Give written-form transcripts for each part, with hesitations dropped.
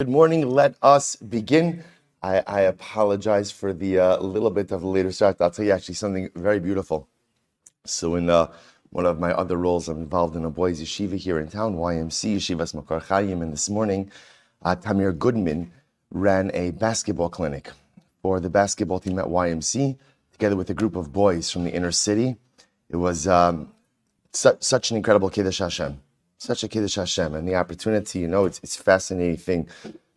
Good morning. Let us begin. I apologize for the little bit of a later start. I'll tell you actually something very beautiful. So in one of my other roles, I'm involved in a boys' yeshiva here in town, YMC, Yeshivas Makar Chayim, and this morning, Tamir Goodman ran a basketball clinic for the basketball team at YMC, together with a group of boys from the inner city. It was such an incredible Kiddush Hashem. Such a Kiddush Hashem, and the opportunity, it's a fascinating thing.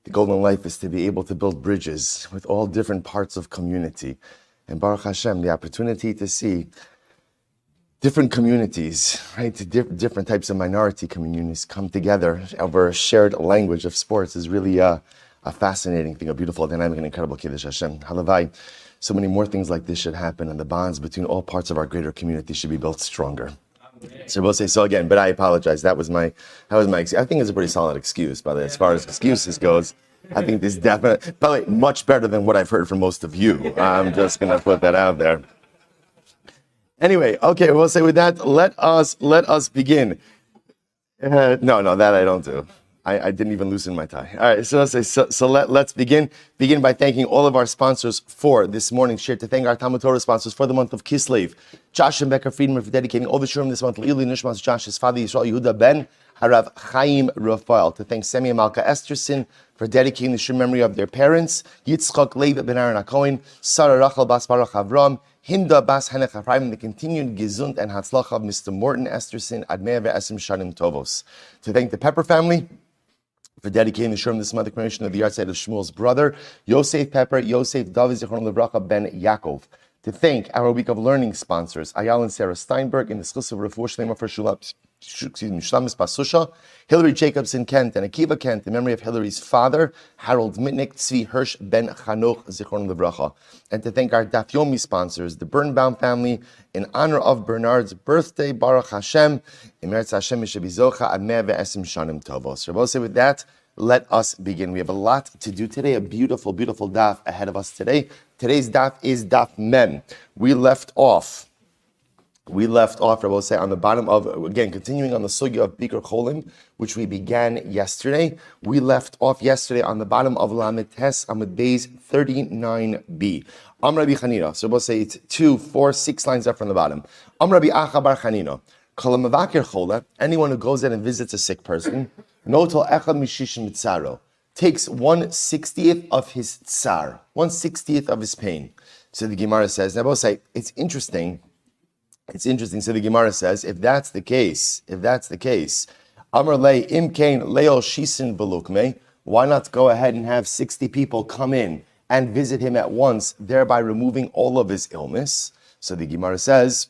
The golden life is to be able to build bridges with all different parts of community. And Baruch Hashem, the opportunity to see different communities, right? Different types of minority communities come together over a shared language of sports is really a fascinating thing, a beautiful, dynamic, and incredible Kiddush Hashem. Halavai, so many more things like this should happen, and the bonds between all parts of our greater community should be built stronger. So we'll say so again, but I apologize. That was my excuse. I think it's a pretty solid excuse, by the way, as far as excuses goes. I think this definitely, probably much better than what I've heard from most of you. I'm just gonna put that out there. Anyway, okay, we'll say with that, let us begin. No, that I don't do. I didn't even loosen my tie. All right, so let's begin. Begin by thanking all of our sponsors for this morning's share. To thank our TALMUD TORAH sponsors for the month of Kislev, Josh and Becca Friedman for dedicating all the shurim this month. Lili Nishmas, Josh's father, Yisrael Yehuda Ben Harav Chaim Rafael. To thank Semi and Malka Esterson for dedicating the shurim memory of their parents. Yitzchak Leib Ben haKohen, Sarah Rachel Bas Baruch Avraham, Hinda Bas Henoch Efraim, the continued Gesund and Hatzlach of Mr. Morton Esterson, Admei Ve'esim Shanim Tovos. To thank the Pepper family for dedicating the shurim this month, the commemoration of the yahrzeit of Shmuel's brother, Yosef Pepper, Yosef Dovid Ben Yaakov. To thank our week of learning sponsors, Ayal Sara Steinberg in the zechus of refuah shelema for Shalamis Susha, Hilary, Jacobson, Kent, and Akiva, Kent, in memory of Hilary's father, Harold Mitnick, Tzvi, Hirsch, Ben Chanoch, and to thank our Daf Yomi sponsors, the Birnbaum family, in honor of Bernard's birthday, Baruch Hashem, Emeretz Hashem Mishabizocha, Admei Ve'esim Shanim Tovos. So we'll say with that, let us begin. We have a lot to do today, a beautiful, beautiful daf ahead of us today. Today's daf is daf mem. We left off, I will say, on the bottom of, again, continuing on the sugya of Bikur Cholim, which we began yesterday. We left off yesterday on the bottom of Lamed Tes Amud Beis 39b. Rabbi Chanina. So we'll say it's 2, 4, 6 lines up from the bottom. Rabbi Acha Bar Chanina. Anyone who goes in and visits a sick person, Notal Echad Mishishim Tzaro, takes 1/60th of his tsar, 1/60th of his pain. So the Gemara says, now we'll say, it's interesting. So the Gemara says, if that's the case, Amar Le Imkain Leo Shisin Velukme, why not go ahead and have 60 people come in and visit him at once, thereby removing all of his illness? So the Gemara says,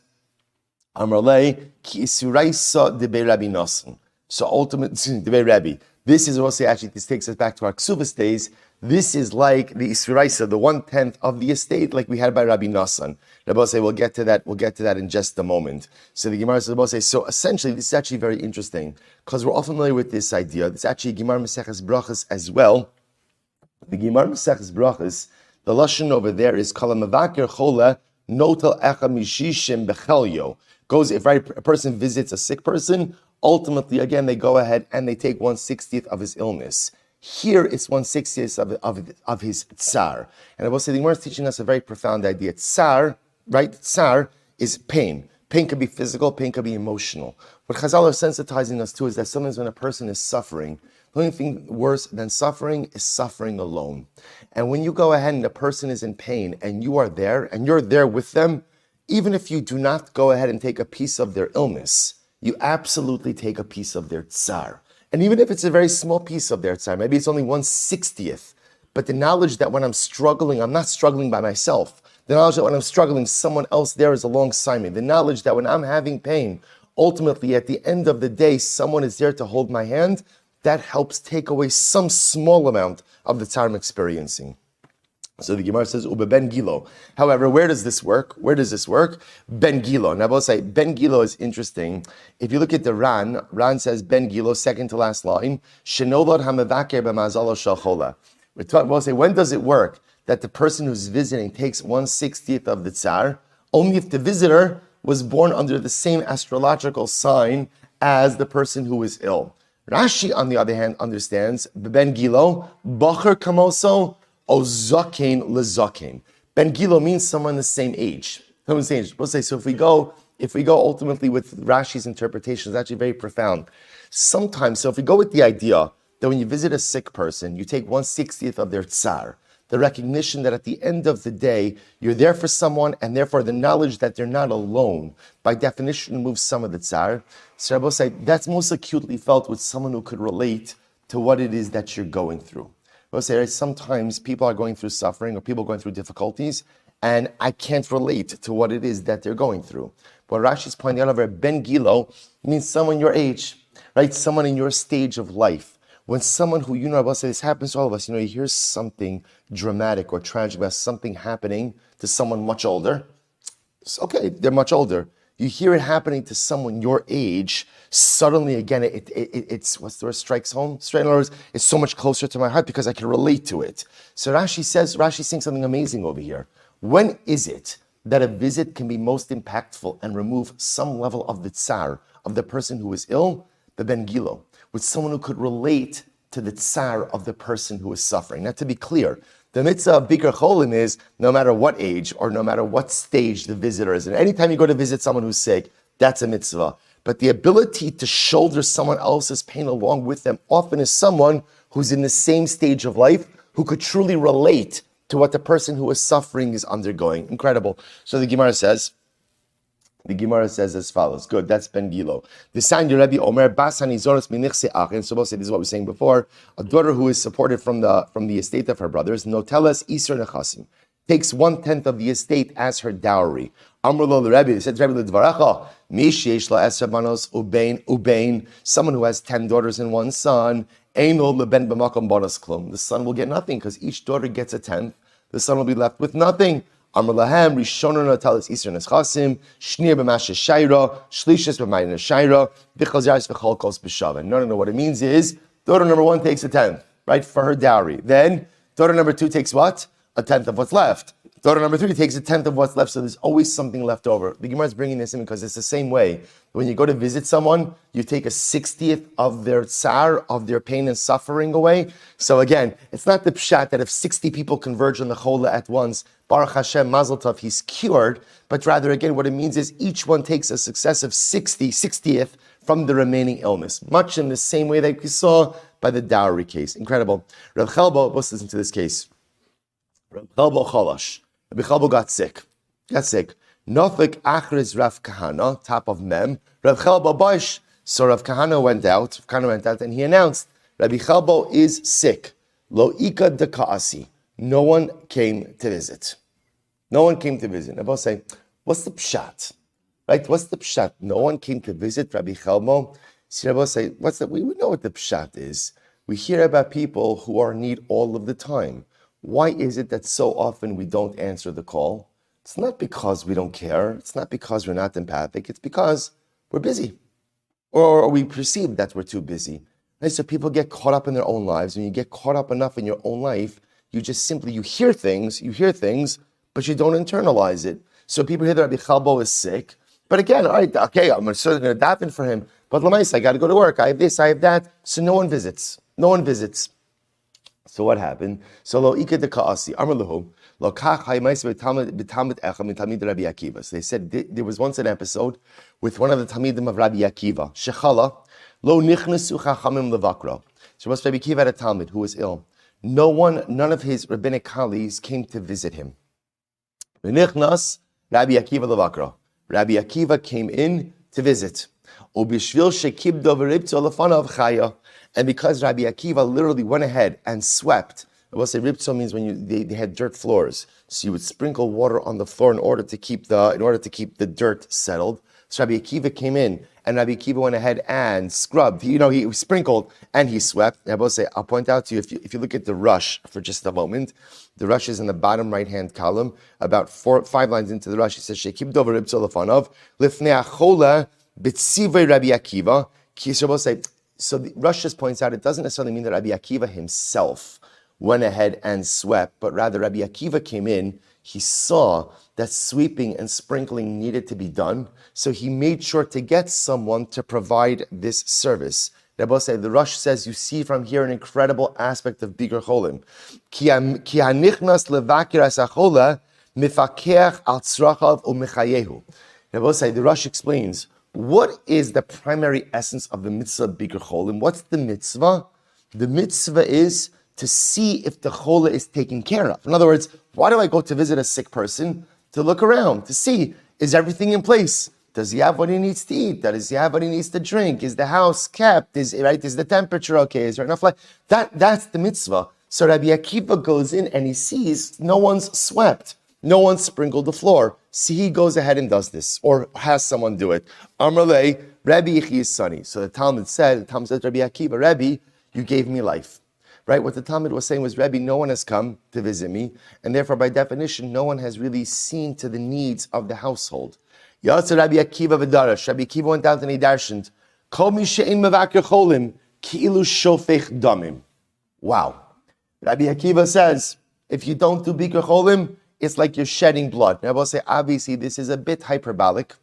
Amar Le Ki Isuraisa de Rabbi Nosson. So ultimately, the Rabbi, this is also actually, this takes us back to our Ksuvas days. This is like the Isuraisa, the 1/10 of the estate, like we had by Rabbi Nosson. Rabbi say, we'll get to that in just a moment. So the Gemara says, so essentially, this is actually very interesting, because we're all familiar with this idea. It's actually Gemara Maseches Brachas as well. The Gemara Maseches Brachas, the lashon over there is Kala Mavakir Chola Notal Echa Mishishim Bechelyo. If a person visits a sick person, ultimately, again, they go ahead and they take 1/60th of his illness. Here, it's 1/60th of his tsar. And I will say, the Gemara is teaching us a very profound idea. Tsar, right? Tsar is pain. Pain could be physical, pain could be emotional. What Chazal are sensitizing us to is that sometimes when a person is suffering, the only thing worse than suffering is suffering alone. And when you go ahead and a person is in pain and you are there and you're there with them, even if you do not go ahead and take a piece of their illness, you absolutely take a piece of their tsar. And even if it's a very small piece of their tsar, maybe it's only 1/60th, but the knowledge that when I'm struggling, I'm not struggling by myself. The knowledge that when I'm struggling, someone else there is alongside me. The knowledge that when I'm having pain, ultimately at the end of the day, someone is there to hold my hand, that helps take away some small amount of the tsar I'm experiencing. So the Gemara says, Ube Ben Gilo. However, where does this work? Ben Gilo. Now, I will say, Ben Gilo is interesting. If you look at the Ran says, Ben Gilo, second to last line, Shenolod HaMevaker B'mazalo Shalchola. We'll say, when does it work that the person who's visiting takes 1/60th of the tsar? Only if the visitor was born under the same astrological sign as the person who is ill. Rashi, on the other hand, understands Ben Gilo, Bacher Kamoso, Ozakin Lezakin. Ben Gilo means someone the same age. Someone the same age. We'll say, so if we go ultimately with Rashi's interpretation, it's actually very profound. Sometimes, so if we go with the idea that when you visit a sick person, you take 1/60th of their tsar, the recognition that at the end of the day, you're there for someone, and therefore the knowledge that they're not alone, by definition, removes some of the tsar. So Rabbi say that's most acutely felt with someone who could relate to what it is that you're going through. Rabbi say sometimes people are going through suffering or people going through difficulties, and I can't relate to what it is that they're going through. But Rashi's pointing out over Ben Gilo means someone your age, right? Someone in your stage of life. When someone who, Rabbi say, this happens to all of us, you hear something dramatic or tragic about something happening to someone much older. It's okay, they're much older. You hear it happening to someone your age, suddenly again, it's what's the word, strikes home? Straight in other words, it's so much closer to my heart because I can relate to it. So Rashi's saying something amazing over here. When is it that a visit can be most impactful and remove some level of the tsar of the person who is ill? The Ben Gilo, with someone who could relate to the tsar of the person who is suffering. Now, to be clear, the mitzvah of Bikur Cholim is no matter what age or no matter what stage the visitor is. And anytime you go to visit someone who's sick, that's a mitzvah. But the ability to shoulder someone else's pain along with them often is someone who's in the same stage of life who could truly relate to what the person who is suffering is undergoing. Incredible. So the Gemara says as follows. Good, that's Ben Gilo. The sign your Rebbe Omer Basani Zoros Minichse Achin. So we'll say this is what we were saying before. A daughter who is supported from the estate of her brothers, Notelas Isra Nechasim, takes 1/10 of the estate as her dowry. Amrlo the Rebbe said Rebbe Lidvaracha Mishesh La Esra Manos Ubain. Someone who has 10 daughters and 1 son. Einol LeBen B'Makom Bonos Klum. The son will get nothing because each daughter gets a 10th. The son will be left with nothing. Amar lahem rishonon natalis isra neschasim shnir b'mashe shayra shlishis b'mayne shayra b'chol yaris v'chol kos b'shaven. No. What it means is daughter number 1 takes a 10th, right, for her dowry. Then daughter number 2 takes what? A 10th of what's left. Daughter number 3 takes a 10th of what's left. So there's always something left over. The Gemara is bringing this in because it's the same way. When you go to visit someone, you take a 60th of their tsar, of their pain and suffering away. So again, it's not the pshat that if 60 people converge on the chola at once, Baruch Hashem, Mazel Tov, he's cured. But rather, again, what it means is each one takes a successive 60th from the remaining illness. Much in the same way that we saw by the dowry case. Incredible. Rav Chelbo, let's listen to this case. Rav Chelbo Cholash. Rabbi Chelbo got sick. Nofik Achriz Rav Kahana, top of Mem. Rav Chelbo Bosh. So Rav Kahana went out, and he announced, Rabbi Chelbo is sick. Lo Ika de Kaasi. No one came to visit. I both say, what's the pshat? Right? What's the pshat? No one came to visit Rabbi Chelbo. See, Rabbi say, we know what the pshat is. We hear about people who are in need all of the time. Why is it that so often we don't answer the call? It's not because we don't care. It's not because we're not empathic. It's because we're busy. Or we perceive that we're too busy. Right? So people get caught up in their own lives. When you get caught up enough in your own life, you hear things, but you don't internalize it. So people hear that Rabbi Chelbo is sick. But again, all right, okay, I'm certainly going to daven for him. But Lamais, I got to go to work. I have this, I have that. So no one visits. So what happened? So lo ika de kaasi amar lahu lo kach haymais betalmud echa min talmid Rabbi Akiva. So they said there was once an episode with one of the talmidim of Rabbi Akiva. Shechala lo nichnesu chachamim levakro. So was Rabbi Akiva had a talmid who was ill. None of his rabbinic colleagues came to visit him. V'nichnas Rabbi Akiva levakro. Rabbi Akiva came in to visit. Ubishvil shekibdo v'ribto lefanav chaya. And because Rabbi Akiva literally went ahead and swept, I will say ribzo means when they had dirt floors, so you would sprinkle water on the floor in order to keep the dirt settled. So Rabbi Akiva came in, and Rabbi Akiva went ahead and scrubbed. He sprinkled and he swept. And I will say, I'll point out to you if you look at the rush for just a moment, the rush is in the bottom right hand column. About 5 lines into the rush, he says Shekib dover ribzo lefanov lifnei achola b'tzivei Rabbi Akiva. So I will say. So the Rush just points out it doesn't necessarily mean that Rabbi Akiva himself went ahead and swept, but rather Rabbi Akiva came in, he saw that sweeping and sprinkling needed to be done, so he made sure to get someone to provide this service. Rabbi say the Rosh says you see from here an incredible aspect of Bikur Cholim. Ki hanichnas levakir asachola mifakeach al tzrachav u'mechayehu. Rabbi say the Rosh explains what is the primary essence of the mitzvah of Bikur Cholim. What's the mitzvah? The mitzvah is to see if the chola is taken care of. In other words, why do I go to visit a sick person? To look around, to see, is everything in place? Does he have what he needs to eat? Does he have what he needs to drink? Is the house kept? Is the temperature okay? Is there enough light? That's the mitzvah. So Rabbi Akiva goes in and he sees no one's swept. No one sprinkled the floor. See, he goes ahead and does this, or has someone do it. Amrle, Rabbi Yechi is sunny. So the Talmud said, Rabbi Akiva, Rabbi, you gave me life. Right? What the Talmud was saying was, Rebbe, no one has come to visit me, and therefore, by definition, no one has really seen to the needs of the household. Yatsa Rabbi Akiva v'darash. Rabbi Akiva went out and he darshaned. Kol mi she'ein mevakir cholim ki'ilu shofech damim. Wow. Rabbi Akiva says, if you don't do Bikur Cholim, it's like you're shedding blood. Now, I will say, obviously, this is a bit hyperbolic.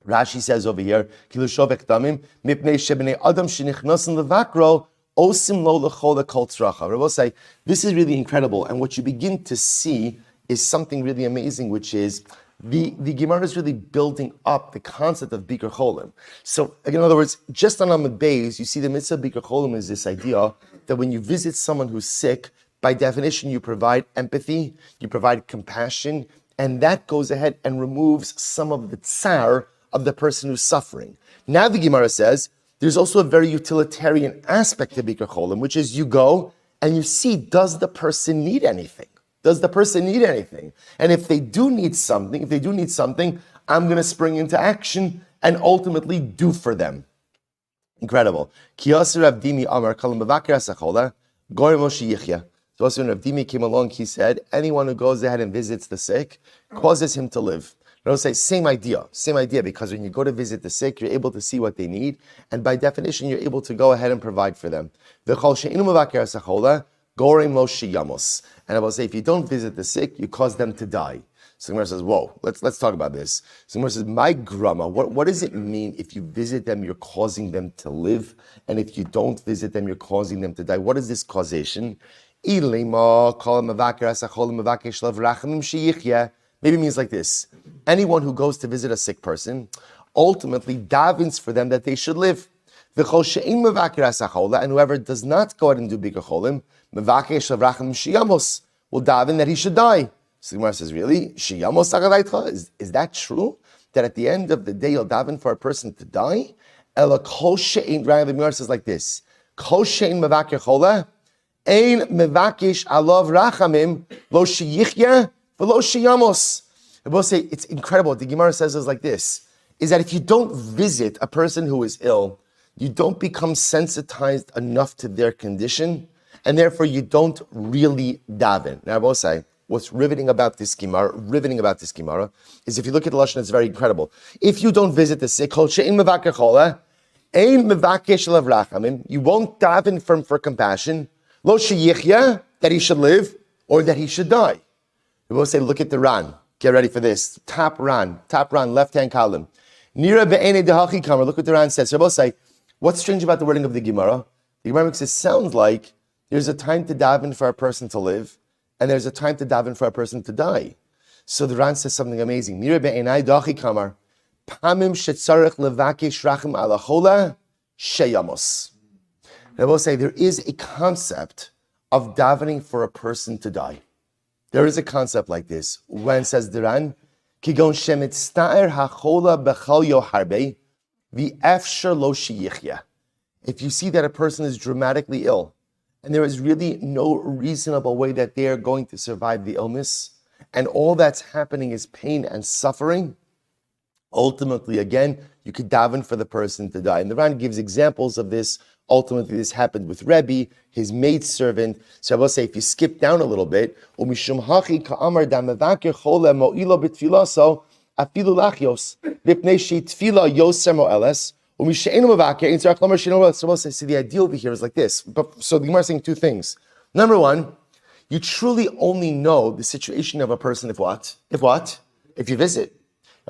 Rashi says over here, ki'ilu shofech damim mipnei shebnei adam shenichnasen levakro Osim lo lechola kol tzracha. I will say, this is really incredible, and what you begin to see is something really amazing, which is the Gemara is really building up the concept of Bikur Cholim. So, in other words, just on Amud Beis, you see the mitzvah of Bikur Cholim is this idea that when you visit someone who's sick, by definition, you provide empathy, you provide compassion, and that goes ahead and removes some of the tsar of the person who's suffering. Now the Gemara says, there's also a very utilitarian aspect to Bikur Cholim, which is you go and you see, does the person need anything? Does the person need anything? And if they do need something, I'm going to spring into action and ultimately do for them. Incredible. So also when Rav Dimi came along, he said, anyone who goes ahead and visits the sick causes him to live. I don't say same idea, because when you go to visit the sick, you're able to see what they need, and by definition, you're able to go ahead and provide for them. And I will say, if you don't visit the sick, you cause them to die. So Gemara says, whoa, let's talk about this. So Gemara says, my grandma, what does it mean if you visit them, you're causing them to live, and if you don't visit them, you're causing them to die? What is this causation? Maybe it means like this. Anyone who goes to visit a sick person ultimately davens for them that they should live. And whoever does not go ahead and do Bikur Cholim, will daven that he should die. So the Gemara says, really? Is that true? That at the end of the day you'll daven for a person to die? The Gemara says like this. Kol she'ein mevakir chola, ein mevakish alav rachamim, lo sheyichya, v'lo sheyamos. I will say, it's incredible. The Gemara says is like this, is that if you don't visit a person who is ill, you don't become sensitized enough to their condition, and therefore you don't really daven. Now I will say, what's riveting about this Gemara is if you look at the Lashon, it's very incredible. If you don't visit the sick, you won't daven for compassion, lo sheyichya, that he should live, or that he should die. We will say, look at the Ran. Get ready for this. Top Ran, left-hand column. Nira be'ene dehachi kamar. Look what the Ran says. So we'll say, what's strange about the wording of the Gemara? The Gemara makes it sound like there's a time to daven for a person to live, and there's a time to daven for a person to die. So the Ran says something amazing. Nira be'ene dehachi kamar. Pamim shetzarech levakish rachim ala chola sheyamos. And I will say, there is a concept of davening for a person to die. There is a concept like this. When says the Ran, Kigon shemet sta'er hachola bechal yoharbe, v'efsher lo sheyichya. If you see that a person is dramatically ill, and there is really no reasonable way that they are going to survive the illness, and all that's happening is pain and suffering, ultimately, again, you could daven for the person to die. And the Ran gives examples of this. Ultimately, this happened with Rebbe, his maidservant. So I will say, if you skip down a little bit, and if you see, the idea over here is like this. So the Gemara is saying two things. Number one, you truly only know the situation of a person if you visit.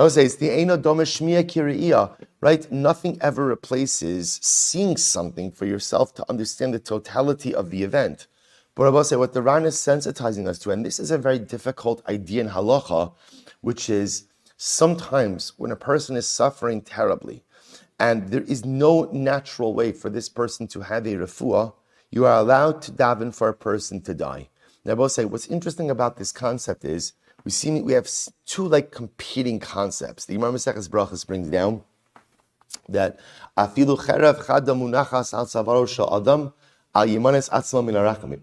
I would say it's the Eino Doma Shmiya Kiriya, right? Nothing ever replaces seeing something for yourself to understand the totality of the event. But I will say what the Ran is sensitizing us to, and this is a very difficult idea in halacha, which is sometimes when a person is suffering terribly, and there is no natural way for this person to have a refuah, you are allowed to daven for a person to die. Now I will say what's interesting about this concept is we have two competing concepts. The Gemara Maseches Brachos brings down that afilu cherev chada munachas al tzavaro shel adam al yimanes atzma min harachamim.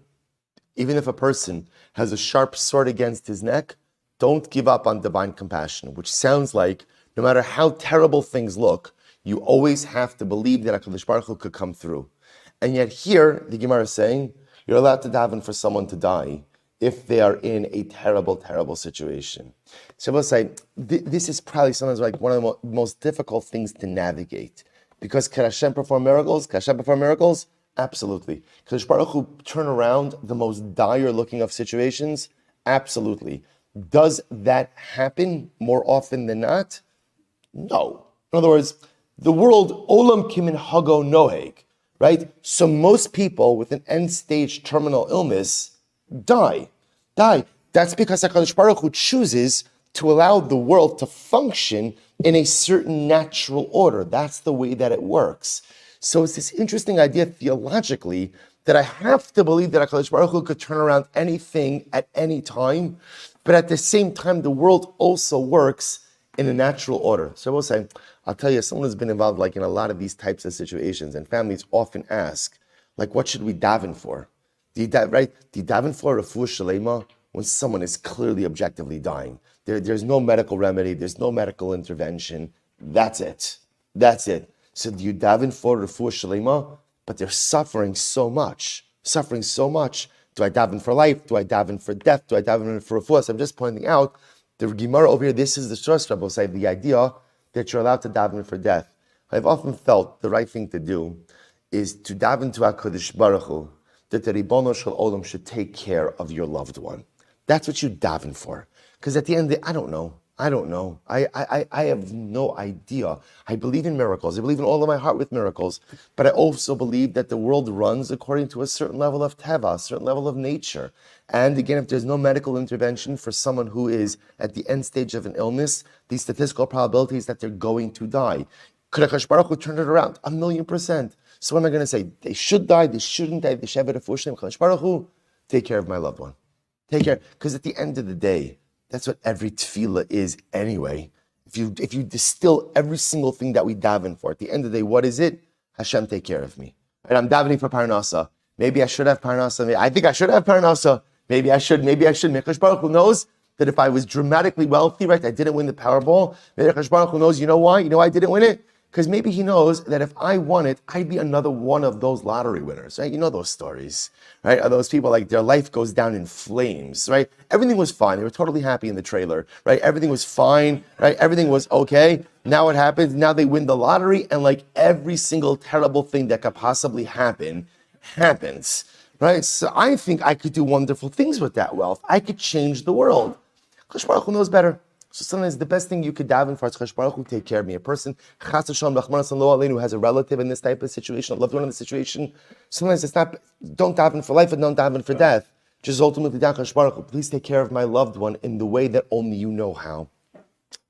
Even if a person has a sharp sword against his neck, don't give up on divine compassion, which sounds like no matter how terrible things look, you always have to believe that HaKadosh Baruch Hu could come through. And yet here, the Gemara is saying, you're allowed to daven for someone to die if they are in a terrible, terrible situation. So I will say, this is probably sometimes one of the most difficult things to navigate. Because can Hashem perform miracles? Can Hashem perform miracles? Absolutely. Can Baruch Hu turn around the most dire looking of situations? Absolutely. Does that happen more often than not? No. In other words, the world, olam kimin hago noheg, right? So most people with an end-stage terminal illness die. That's because HaKadosh Baruch Hu chooses to allow the world to function in a certain natural order. That's the way that it works. So it's this interesting idea theologically that I have to believe that HaKadosh Baruch Hu could turn around anything at any time, but at the same time, the world also works in a natural order. So I will say, I'll tell you, someone who's been involved in a lot of these types of situations, and families often ask, what should we daven for? Do you daven for a refuah shelema when someone is clearly objectively dying? There's no medical remedy, there's no medical intervention. That's it. So do you daven for refuah shelema? But they're suffering so much. Do I daven for life? Do I daven for death? Do I daven for refuah? So I'm just pointing out, the Gemara over here, this is the Shas Rabbi say, the idea that you're allowed to daven for death. I've often felt the right thing to do is to daven to HaKadosh Baruch Hu, that the Ribono Shel Olam should take care of your loved one. That's what you daven for. Because at the end of the day, I don't know. I have no idea. I believe in miracles. I believe in all of my heart with miracles. But I also believe that the world runs according to a certain level of teva, a certain level of nature. And again, if there's no medical intervention for someone who is at the end stage of an illness, the statistical probability is that they're going to die. Could HaKadosh Baruch Hu turn it around? 1,000,000%. So what am I going to say? They should die, they shouldn't die, they should have a refuah shlema. HaKadosh Baruch Hu, take care of my loved one. Take care. Because at the end of the day, that's what every tefillah is anyway. If you distill every single thing that we daven for, at the end of the day, what is it? Hashem, take care of me. And I'm davening for parnasa. Maybe I should have parnasa. I think I should have parnasa. Maybe I should. HaKadosh Baruch Hu knows that if I was dramatically wealthy, right, I didn't win the Powerball. Maybe HaKadosh Baruch Hu knows, you know why? You know why I didn't win it? Because maybe he knows that if I won it, I'd be another one of those lottery winners, right? You know those stories, right? Are those people their life goes down in flames, right? Everything was fine. They were totally happy in the trailer, right? Everything was fine, right? Everything was okay. Now what happens? Now they win the lottery and every single terrible thing that could possibly happen, happens, right? So I think I could do wonderful things with that wealth. I could change the world. Kadosh Baruch Hu knows better. So sometimes the best thing you could daven for is Kadosh Baruch Hu, take care of me. A person who has a relative in this type of situation, a loved one in this situation, sometimes it's not, don't daven for life and don't daven for death. Just ultimately, Kadosh Baruch Hu, please take care of my loved one in the way that only you know how.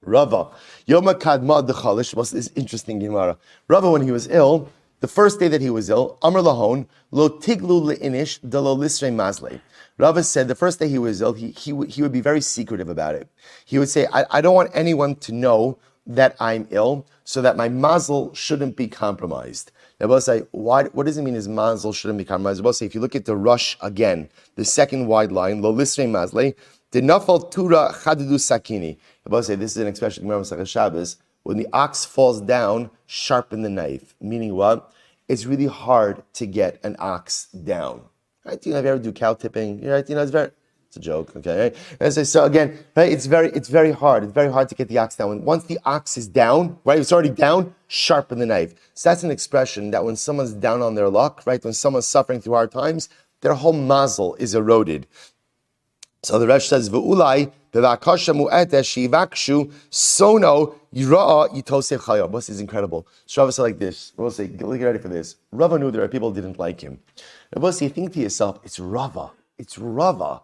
Rava, Yoma Kadma Dechalish was this interesting Gemara. Rava, when he was ill, the first day that he was ill, Amr Lahon, Lo Tiglu Le'inish, De Lo Lisre Mazle. Rava said the first day he was ill, he would be very secretive about it. He would say, I don't want anyone to know that I'm ill, so that my mazel shouldn't be compromised. Now, we'll say, what does it mean his mazel shouldn't be compromised? We'll say, if you look at the rush again, the second wide line, Lo Lisre Mazle, De Nafal Tura Chadudu Sakini. We'll say, this is an expression in Gemara Shabbos, when the ox falls down, sharpen the knife. Meaning what? It's really hard to get an ox down. Right? If you ever do cow tipping, right? It's a joke, okay? Right? So again, right? It's very hard. It's very hard to get the ox down. Once the ox is down, right? It's already down, sharpen the knife. So that's an expression that when someone's down on their luck, right? When someone's suffering through hard times, their whole mazel is eroded. So the Resh says, "V'ulai b'vakasha mu'ete shivakshu sono yira'a yitosef chayam." This is incredible. So Rava said like this. Rava say, "Get ready for this." Rava knew there are people who didn't like him. Rava say, "Think to yourself, it's Rava. It's Rava.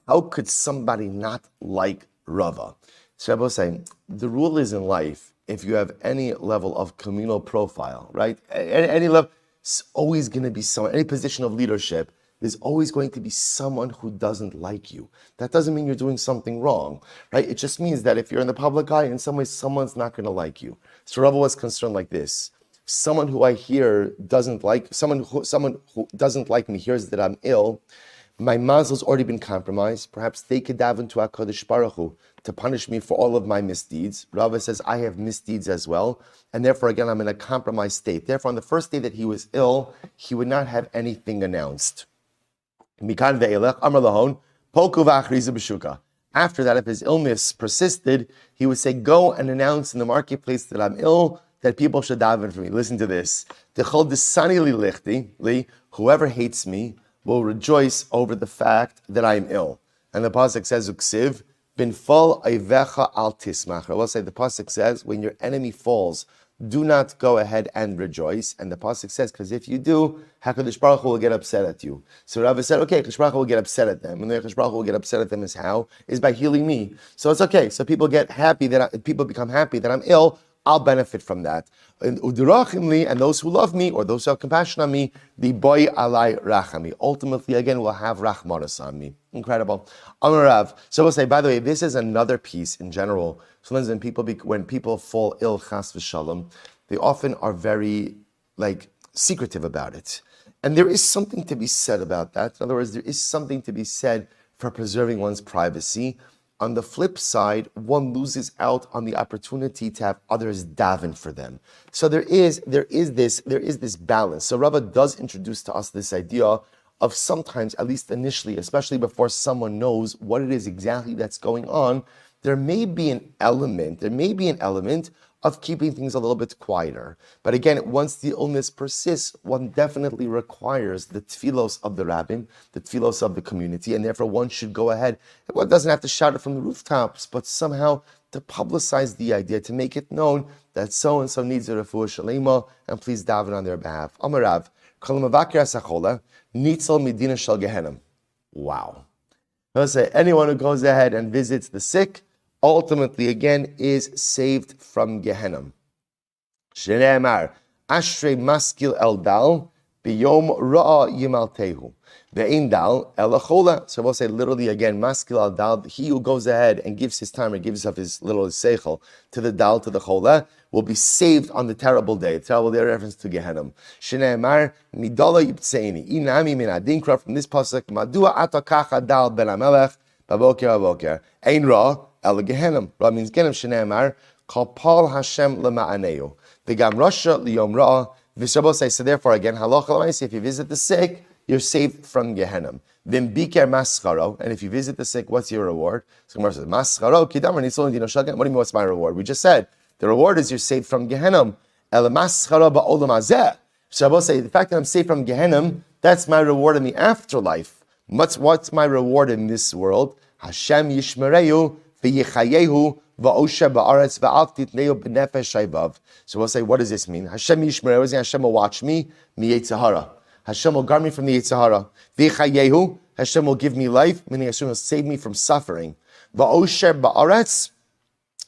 How could somebody not like Rava?" So Rava saying, the rule is in life, if you have any level of communal profile, right? Any level, it's always going to be someone. Any position of leadership, there's always going to be someone who doesn't like you. That doesn't mean you're doing something wrong, right? It just means that if you're in the public eye, in some ways, someone's not going to like you. So Rava was concerned like this. Someone who I hear doesn't like, someone who doesn't like me hears that I'm ill, my mazel's already been compromised. Perhaps they could daven to HaKadosh Baruch Hu to punish me for all of my misdeeds. Rava says, I have misdeeds as well. And therefore, again, I'm in a compromised state. Therefore, on the first day that he was ill, he would not have anything announced. After that, if his illness persisted, he would say, go and announce in the marketplace that I'm ill, that people should daven for me. Listen to this. Whoever hates me will rejoice over the fact that I am ill. And the pasuk says, "Uksiv bin fal ayvecha al tismach." I will say the pasuk says, when your enemy falls, do not go ahead and rejoice. And the pasuk says, because if you do, HaKadosh Baruch Hu will get upset at you. So Rava said, okay, HaKadosh Baruch Hu will get upset at them. And the HaKadosh Baruch Hu will get upset at them is how? Is by healing me. So it's okay. So people get happy people become happy that I'm ill. I'll benefit from that. And those who love me, or those who have compassion on me, the boy alai rachami. Ultimately, again, will have rachmanos on me. Incredible. Amarav. So we'll say, by the way, this is another piece in general. Sometimes when people fall ill, chas v'shalom, they often are very secretive about it. And there is something to be said about that. In other words, there is something to be said for preserving one's privacy. On the flip side, one loses out on the opportunity to have others daven for them. So there is this balance. So Rava does introduce to us this idea of sometimes, at least initially, especially before someone knows what it is exactly that's going on, there may be an element of keeping things a little bit quieter. But again, once the illness persists, one definitely requires the tfilos of the rabbin, the tfilos of the community, and therefore one should go ahead. One doesn't have to shout it from the rooftops, but somehow to publicize the idea, to make it known that so-and-so needs a refuah shelema, and please daven on their behalf. Amarav, kol mavakir asachola, nitzal midina shel gehenim. Wow. I'll say, anyone who goes ahead and visits the sick, ultimately, again, is saved from Gehenna. Shneimar, Ashrei maskil el dal, biyom ra'a yimaltehu. Ve'in dal el achola. So we'll say literally again, maskil el dal, he who goes ahead and gives his time or gives up his little seichel to the dal, to the chola, will be saved on the terrible day. Terrible day, reference to Gehenna. Shneimar, midala yiptseini. Inami min adinkra, from this pasuk, madua atakacha dal ben amelech, baboker. Ein ra, El Gehenim. Ra means Gehenim Shneimar. Kapal Hashem lema'aneu. V'gam Rasha liyom ra. V'shabos say, so therefore again, halacha l'maisi, if you visit the sick, you're saved from Gehenim. Then biker mascharo, and if you visit the sick, what's your reward? So Gemara says, mascharo kidamar nitzol dino shel Gehenim. What do you mean? What's my reward? We just said the reward is you're saved from Gehenim. El mascharo ba'olam hazeh. Shabos say, the fact that I'm saved from Gehenim, that's my reward in the afterlife. What's my reward in this world? Hashem yishmereu. So we'll say, what does this mean? Hashem yishmereu, Hashem will watch me, mi-Yitzhahara. Hashem will guard me from the Yitzhahara. V'chayehu, Hashem will give me life, meaning Hashem will save me from suffering. Va'osher ba'aretz,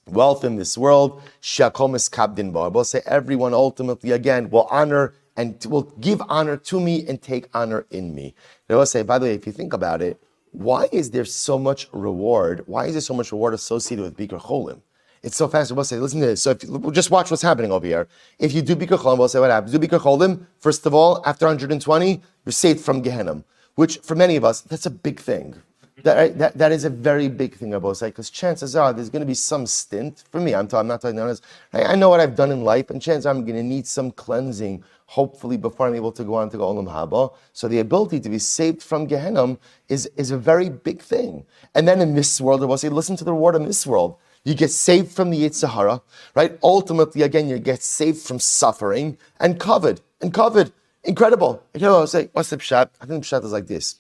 wealth in this world, shakomis kabdin ba. We'll say everyone ultimately, again, will honor and will give honor to me and take honor in me. They will say, by the way, if you think about it, why is there so much reward? Why is there so much reward associated with Bikur Cholim? It's so fast. We'll say, listen to this. So we'll just watch what's happening over here. If you do Bikur Cholim, we'll say what happens. Do Bikur Cholim, first of all, after 120, you're saved from Gehenna, which for many of us, that's a big thing. That is a very big thing about say, because chances are there's going to be some stint. For me, I'm not talking honest. I know what I've done in life, and chances are I'm going to need some cleansing, hopefully, before I'm able to go on to go Olam Haba. So the ability to be saved from Gehenna is a very big thing. And then in this world, we'll say, listen to the reward in this world. You get saved from the Yitzhahara, right? Ultimately, again, you get saved from suffering and covered. Incredible. I'll say, what's the pshat? I think the pshat is like this.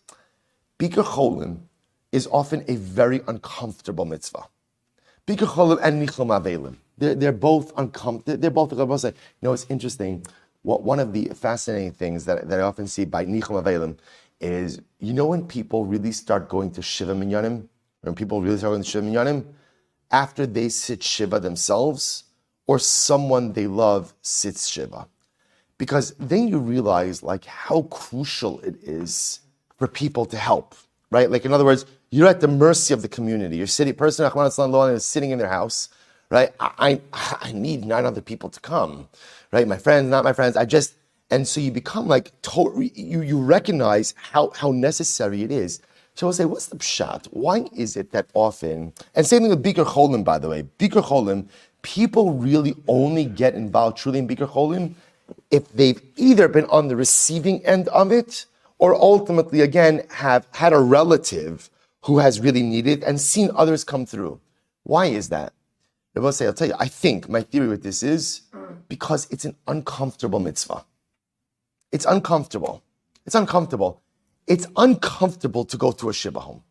Bikur Cholim is often a very uncomfortable mitzvah. Bikur cholim and nichum avelim. They're both uncomfortable. They're both. It's interesting. One of the fascinating things that I often see by nichum avelim is, when people really start going to shiva minyanim, after they sit shiva themselves, or someone they love sits shiva. Because then you realize how crucial it is for people to help, right? In other words, you're at the mercy of the community. You're sitting, person is sitting in their house, right? I need 9 other people to come, right? My friends, not my friends. And so you become you recognize how necessary it is. So I'll say, what's the pshat? Why is it that often, and same thing with Bikur Cholim, by the way, Bikur Cholim, people really only get involved truly in Bikur Cholim if they've either been on the receiving end of it, or ultimately, again, have had a relative who has really needed and seen others come through. Why is that? I'll tell you, I think my theory with this is because it's an uncomfortable mitzvah. It's uncomfortable. It's uncomfortable to go to a shiva home.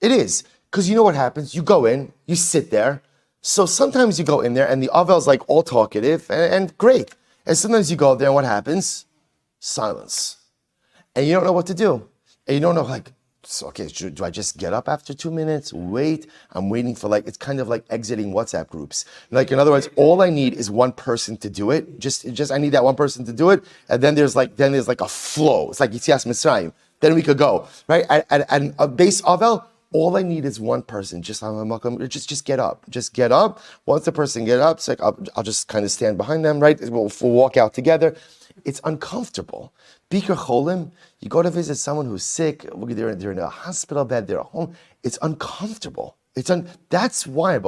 It is. Because you know what happens? You go in, you sit there. So sometimes you go in there and the avel's all talkative and great. And sometimes you go there and what happens? Silence. And you don't know what to do. And you don't know do I just get up after 2 minutes? Wait. I'm waiting for it's kind of like exiting WhatsApp groups. In other words, all I need is one person to do it. Just I need that one person to do it. And then there's a flow. It's like Yitzias Mitzrayim. Then we could go, right? At a base avel, all I need is one person. Just get up. Just get up. Once the person get up, it's I'll just kind of stand behind them, right? We'll walk out together. It's uncomfortable. Bikur Cholim, you go to visit someone who's sick, they're in a hospital bed, they're at home. It's uncomfortable. That's why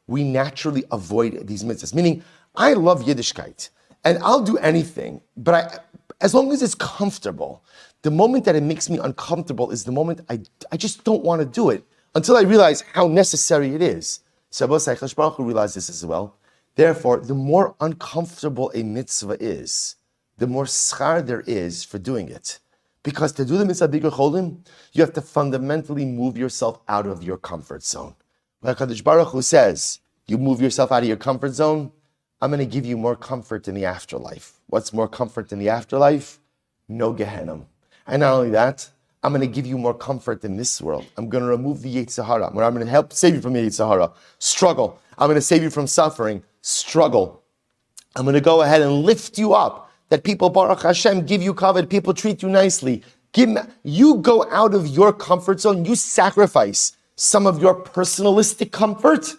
we naturally avoid these mitzvahs. Meaning, I love Yiddishkeit, and I'll do anything, but as long as it's comfortable. The moment that it makes me uncomfortable is the moment I just don't want to do it until I realize how necessary it is. So Baruch Hu realized this as well. Therefore, the more uncomfortable a mitzvah is, the more schar there is for doing it. Because to do the mitzvah Bikur Cholim, you have to fundamentally move yourself out of your comfort zone. When HaKadosh Baruch Hu says, you move yourself out of your comfort zone, I'm going to give you more comfort in the afterlife. What's more comfort in the afterlife? No Gehenna. And not only that, I'm going to give you more comfort in this world. I'm going to remove the Yetzer Hara. I'm going to help save you from the Yetzer Hara. Struggle. I'm going to save you from suffering. Struggle. I'm going to go ahead and lift you up. That people, Baruch Hashem, give you kavod. People treat you nicely. You go out of your comfort zone. You sacrifice some of your personalistic comfort.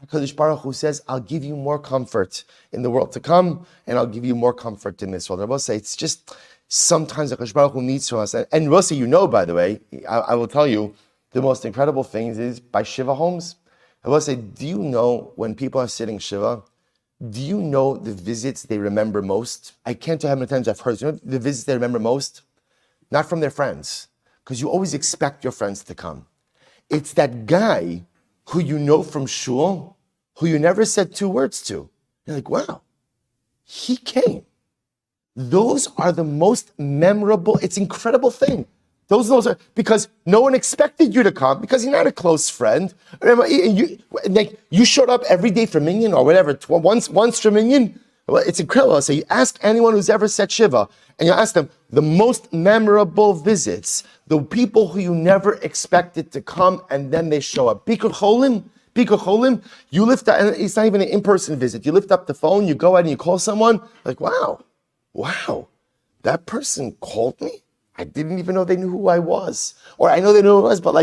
HaKadosh Baruch Hu says, I'll give you more comfort in the world to come, and I'll give you more comfort in this world. I will say, it's just sometimes HaKadosh Baruch Hu needs from us. And we'll see, by the way, I will tell you, the most incredible thing is by Shiva homes. I will say, do you know when people are sitting Shiva, do you know the visits they remember most? I can't tell how many times I've heard, the visits they remember most? Not from their friends, because you always expect your friends to come. It's that guy who you know from shul, who you never said 2 words to. You're like, wow, he came. Those are the most memorable, it's an incredible thing. Those are, because no one expected you to come, because you're not a close friend. Remember, you showed up every day for Minyan or whatever, once for Minyan. Well, it's incredible. So you ask anyone who's ever said Shiva, and you ask them the most memorable visits, the people who you never expected to come, and then they show up. Bikur Cholim, you lift up, and it's not even an in-person visit. You lift up the phone, you go out and you call someone, like, wow, that person called me? I didn't even know they knew who I was. Or I know they knew who I was, but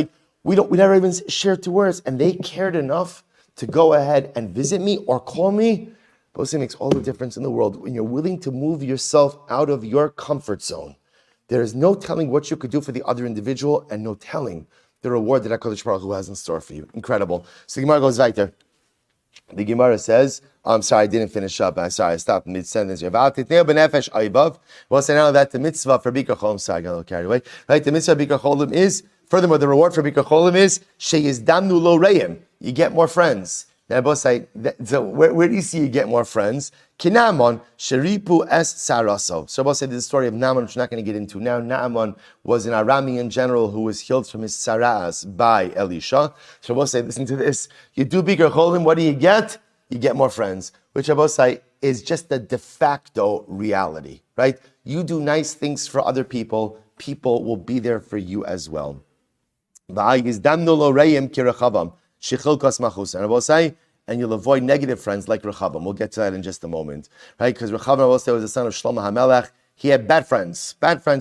we never even shared 2 words, and they cared enough to go ahead and visit me or call me. But it makes all the difference in the world when you're willing to move yourself out of your comfort zone. There is no telling what you could do for the other individual, and no telling the reward that HaKadosh Baruch Hu has in store for you. Incredible. So the Gemara goes right there. The Gemara says, I'm sorry, I didn't finish up. I'm sorry, I stopped mid-sentence. Well, so now that the mitzvah for Bikur Cholim, sorry, I got a little carried away. Right, the mitzvah Bikur Cholim is, furthermore, the reward for Bikur Cholim is, sheyizdamnu lo reim. You get more friends. Now, both say, so where do you see you get more friends? Kinamon, Sheripu es Saraso. So both say the story of Naaman, which we're not going to get into now. Naaman was an Aramean general who was healed from his saras by Elisha. So both say, listen to this. You do bigger cholim, what do you get? You get more friends. Which I both say is just the de facto reality, right? You do nice things for other people, people will be there for you as well. And I will say, and you'll avoid negative friends like Rechavam. We'll get to that in just a moment, right? Because Rechavam, I will say, was the son of Shlomo HaMelech. He had bad friends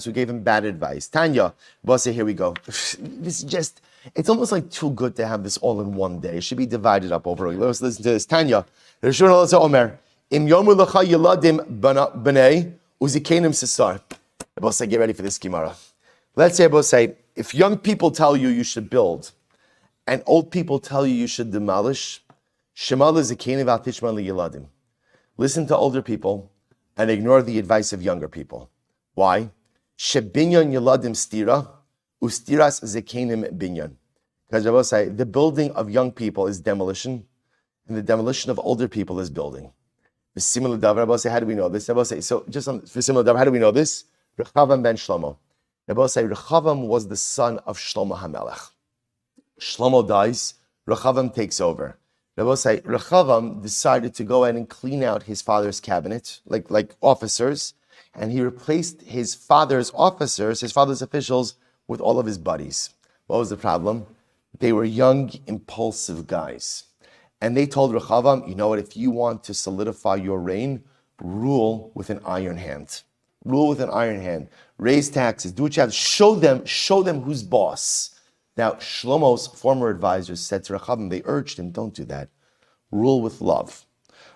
who gave him bad advice. Tanya, we'll say, here we go. This is just, it's almost like too good to have this all in one day. It should be divided up over. Let's listen to this. Tanya, Rishon HaLazar Omer, Im yomu lecha yeladim b'nei uzikenim sisar. We'll say, get ready for this Gemara. Let's say, we'll say, if young people tell you you should build, and old people tell you should demolish, listen to older people and ignore the advice of younger people. Why? Shebinyan yeladim stira, ustiras zekenim binyan. Because I will say, the building of young people is demolition, and the demolition of older people is building. For similar davar, I will say, how do we know this? I will say, so just for similar davar, how do we know this? Rechavam ben Shlomo. I will say, Rechavam was the son of Shlomo HaMelech. Shlomo dies, Rechavam takes over. I will say, Rechavam decided to go ahead and clean out his father's cabinet, like officers, and he replaced his father's officers, his father's officials, with all of his buddies. What was the problem? They were young, impulsive guys. And they told Rechavam, you know what, if you want to solidify your reign, rule with an iron hand. Rule with an iron hand. Raise taxes, do what you have to. Show them who's boss. Now, Shlomo's former advisors said to Rechavam, they urged him, don't do that. Rule with love.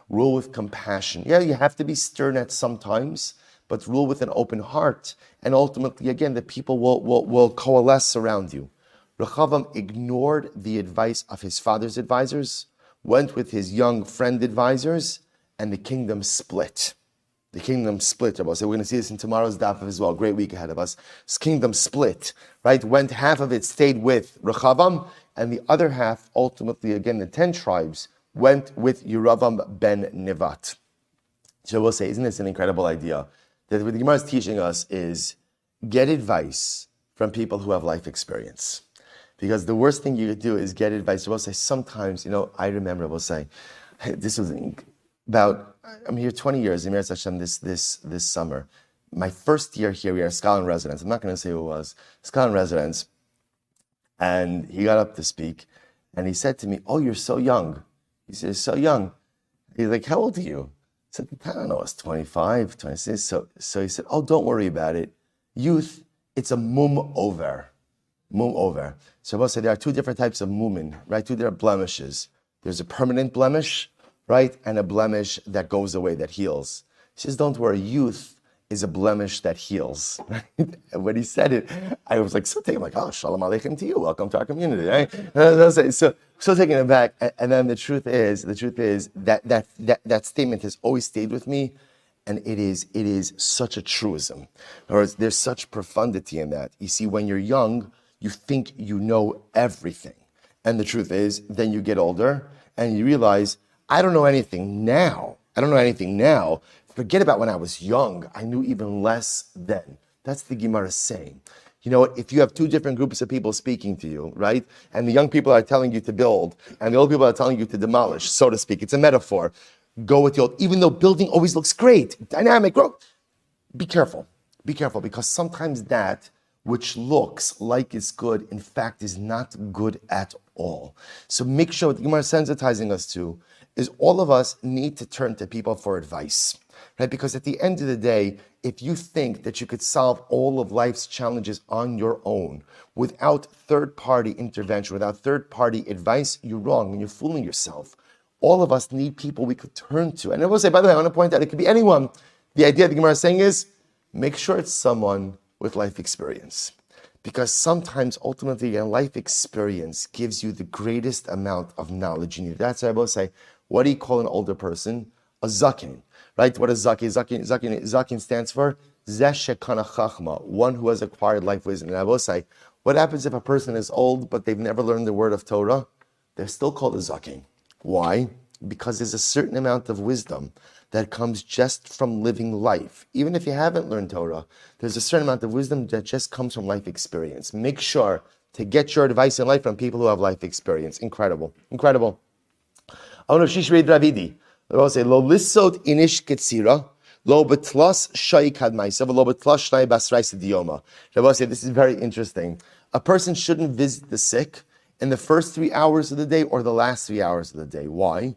Rule with compassion. Yeah, you have to be stern at some times, but rule with an open heart. And ultimately, again, the people will coalesce around you. Rechavam ignored the advice of his father's advisors, went with his young friend advisors, and the kingdom split. The kingdom split. So we're going to see this in tomorrow's daf as well. Great week ahead of us. This kingdom split, right? Went half of it stayed with Rechavam, and the other half, ultimately, again, the 10 tribes, went with Yeravam ben Nevat. So we'll say, isn't this an incredible idea? That what the Gemara is teaching us is get advice from people who have life experience. Because the worst thing you could do is get advice. We'll say, sometimes, I remember, we'll say, this was I'm here 20 years, Emir Hashem, this summer. My first year here, we are scholar in residence. I'm not going to say who it was. Scholar in residence. And he got up to speak, and he said to me, oh, you're so young. He said, so young. He's like, how old are you? I said, I don't know, I was 25, 26. So he said, oh, don't worry about it. Youth, it's a mum over. Mum over. So I will say there are two different types of mumin, right? Two different blemishes. There's a permanent blemish, right? And a blemish that goes away, that heals. He says, don't worry, youth is a blemish that heals. Right? And when he said it, I was like, so taken, like, oh, shalom aleichem to you, welcome to our community, right? So taken aback. And then the truth is that statement has always stayed with me, and it is such a truism. Or there's such profundity in that. You see, when you're young, you think you know everything. And the truth is, then you get older, and you realize, I don't know anything now. Forget about when I was young. I knew even less then. That's the Gemara saying. You know what? If you have two different groups of people speaking to you, right? And the young people are telling you to build, and the old people are telling you to demolish, so to speak. It's a metaphor. Go with the old, even though building always looks great, dynamic, growth. Be careful, because sometimes that which looks like it's good, in fact, is not good at all. So make sure what the Gemara is sensitizing us to is all of us need to turn to people for advice, right? Because at the end of the day, if you think that you could solve all of life's challenges on your own without third-party intervention, without third-party advice, you're wrong and you're fooling yourself. All of us need people we could turn to. And I will say, by the way, I want to point out, it could be anyone. The idea the Gemara is saying is, make sure it's someone with life experience. Because sometimes, ultimately, a life experience gives you the greatest amount of knowledge you need. That's why I will say, what do you call an older person? A zakin, right? What is zakin? Zakin stands for Zeh shekana chachma, one who has acquired life wisdom. And I will say, what happens if a person is old, but they've never learned the word of Torah? They're still called a zakin. Why? Because there's a certain amount of wisdom that comes just from living life. Even if you haven't learned Torah, there's a certain amount of wisdom that just comes from life experience. Make sure to get your advice in life from people who have life experience. Incredible. Incredible. I want to Shishreid Ravidi. I will say, Lo lissot inish ketzira, lo betlas shay kadmaisa, lo betlas shnai basraisa diyoma. I will say, this is very interesting. A person shouldn't visit the sick in the first 3 hours of the day or the last 3 hours of the day. Why?